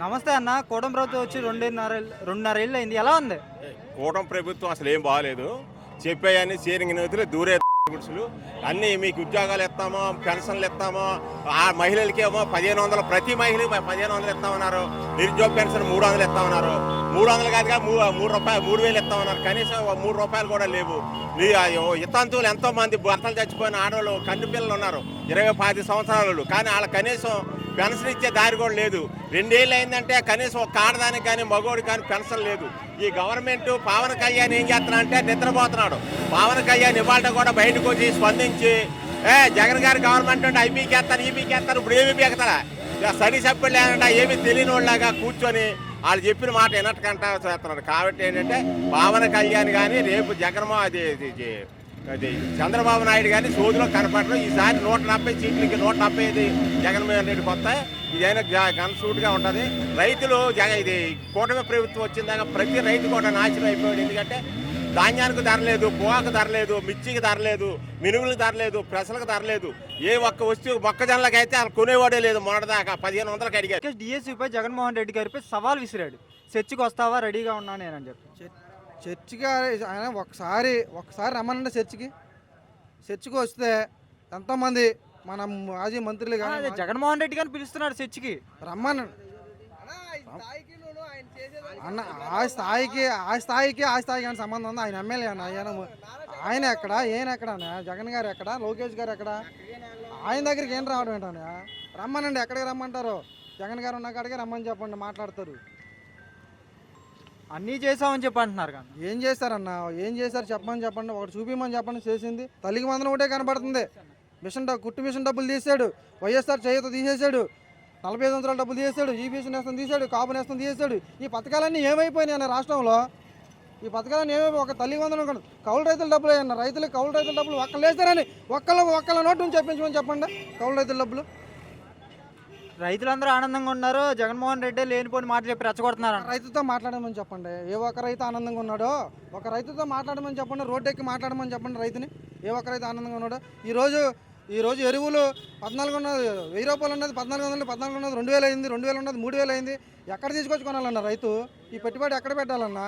నమస్తే అన్న. కూటమి ప్రభుత్వం వచ్చి రెండున్నర ఏళ్ళు అయింది. ఎలా ఉంది? కూటమి ప్రభుత్వం అసలు ఏం బాగాలేదు. చెప్పాయని షేరింగ్ నిధులు దూరే గుడుసులు అన్నీ మీకు ఉద్యోగాలు ఇస్తామో, పెన్షన్లు ఇస్తామో, ఆ మహిళలకి ఏమో 1500, ప్రతి మహిళకి 1500 ఇస్తామన్నారు. నిరుద్యోగ పెన్షన్ 300 ఇస్తామన్నారు. 300 కాదుగా 3 రూపాయలు 3000 ఇస్తామన్నారు. కనీసం 3 రూపాయలు కూడా లేవు. ఇతంతువులు ఎంతో మంది భర్తలు చచ్చిపోయిన ఆడవాళ్ళు, కన్ను పిల్లలు ఉన్నారు 20-25 సంవత్సరాలు. కానీ వాళ్ళ కనీసం పెన్షన్ ఇచ్చే దారి కూడా లేదు. 2 ఏళ్ళు అయిందంటే కనీసం ఒక ఆడదానికి కానీ మగోడికి కానీ పెన్షన్ లేదు. ఈ గవర్నమెంట్ పవన్ కళ్యాణ్ ఏం చేస్తున్నా అంటే నిద్రపోతున్నాడు. పవన్ కళ్యాణ్ ఇవాళ కూడా బయటకు వచ్చి స్పందించి జగన్ గారి గవర్నమెంట్ అంటే ఐపీకేస్తాను ఈపీకేస్తాను ఇప్పుడు ఏమీ పీకతారా, స్టడీ సభ్యులు లేదంట ఏమీ తెలియని వాళ్ళలాగా కూర్చొని వాళ్ళు చెప్పిన మాట వినట్టుకంట చేస్తున్నాడు. కాబట్టి ఏంటంటే పవన్ కళ్యాణ్ కానీ రేపు అది చంద్రబాబు నాయుడు కానీ సోదులో కనపడరు. ఈసారి 170 సీట్లకి 175 జగన్మోహన్ రెడ్డికి వస్తాయి. ఇదైనా గన్సూట్గా ఉంటుంది. రైతులు ఇది కూటమి ప్రభుత్వం వచ్చిందాక ప్రతి రైతు కూడా నాశనం అయిపోయాడు. ఎందుకంటే ధాన్యానికి ధర లేదు, పొగాకు ధర లేదు, మిర్చికి ధర లేదు, మినుగులకు ధర లేదు, పెసలకు ధర లేదు. ఏ ఒక్క వస్తువు మొక్కజొన్నలకు అయితే వాళ్ళు కొనేవాడే లేదు. మొన్నటిదాకా 1500కి అడిగారు. డిఎస్సీపై జగన్మోహన్ రెడ్డి గారిపై సవాల్ విసిరాడు. చర్చికి వస్తావా, రెడీగా ఉన్నా నేనని చెప్పి. చర్చికి ఆయన ఒకసారి రమ్మనండి. చర్చికి వస్తే ఎంతోమంది మన మాజీ మంత్రులు కానీ జగన్మోహన్ రెడ్డి గారిని పిలుస్తున్నాడు చర్చికి రమ్మనండి అన్న. ఆ స్థాయికి కానీ సంబంధం ఉంది. ఆయన ఎమ్మెల్యే అన్న. ఆయన ఎక్కడ, ఈయన ఎక్కడ అన్న? జగన్ గారు ఎక్కడ, లోకేష్ గారు ఎక్కడ? ఆయన దగ్గరికి ఏం రావడం ఏంటన్నా? రమ్మనండి. ఎక్కడికి రమ్మంటారు? జగన్ గారు ఉన్న కాడికే రమ్మని చెప్పండి, మాట్లాడతారు. అన్నీ చేసామని చెప్పి అంటున్నారు కానీ ఏం చేస్తారన్న? ఏం చేశారు చెప్పండి. ఒకటి చూపించమని చెప్పండి. చేసింది తల్లికి వందనం ఒకటే కనబడుతుంది. కుట్టు మిషన్ డబ్బులు తీసాడు. వైఎస్ఆర్ చేయూత తీసేశాడు. 45 సంవత్సరాల డబ్బులు తీసాడు. ఈబీసీ నేస్తం తీసాడు. కాపు నేస్తం తీసాడు. ఈ పథకాలన్నీ ఏమైపోయినాయి అన్న రాష్ట్రంలో? ఈ పథకాలన్నీ ఏమైపోయి ఒక తల్లికి వందనం కౌలు రైతుల డబ్బులు అన్న. రైతులకు కౌలు రైతుల డబ్బులు ఒక్కళ్ళు వేస్తారని ఒక్కళ్ళ నోటు నుంచి చెప్పించమని చెప్పండి. కౌలు రైతుల డబ్బులు రైతులందరూ ఆనందంగా ఉన్నారు. జగన్మోహన్ రెడ్డి లేనిపోని మాట చెప్పి రెచ్చగొడుతున్నారు. రైతుతో మాట్లాడమని చెప్పండి. ఏ ఒక్క రైతు ఆనందంగా ఉన్నాడో ఒక రైతుతో మాట్లాడమని చెప్పండి. రోడ్డు ఎక్కి మాట్లాడమని చెప్పండి రైతుని. ఏ ఒక్క రైతు ఆనందంగా ఉన్నాడో? ఈరోజు ఎరువులు 14 ఉన్నది, 1000 రూపాయలు ఉన్నది, 1400, 14 ఉన్నది, 2000 అయింది, 2000 ఉన్నది, 3000 అయింది. ఎక్కడ తీసుకొచ్చి కొనాలన్నా రైతు? ఈ పెట్టుబడి ఎక్కడ పెట్టాలన్నా?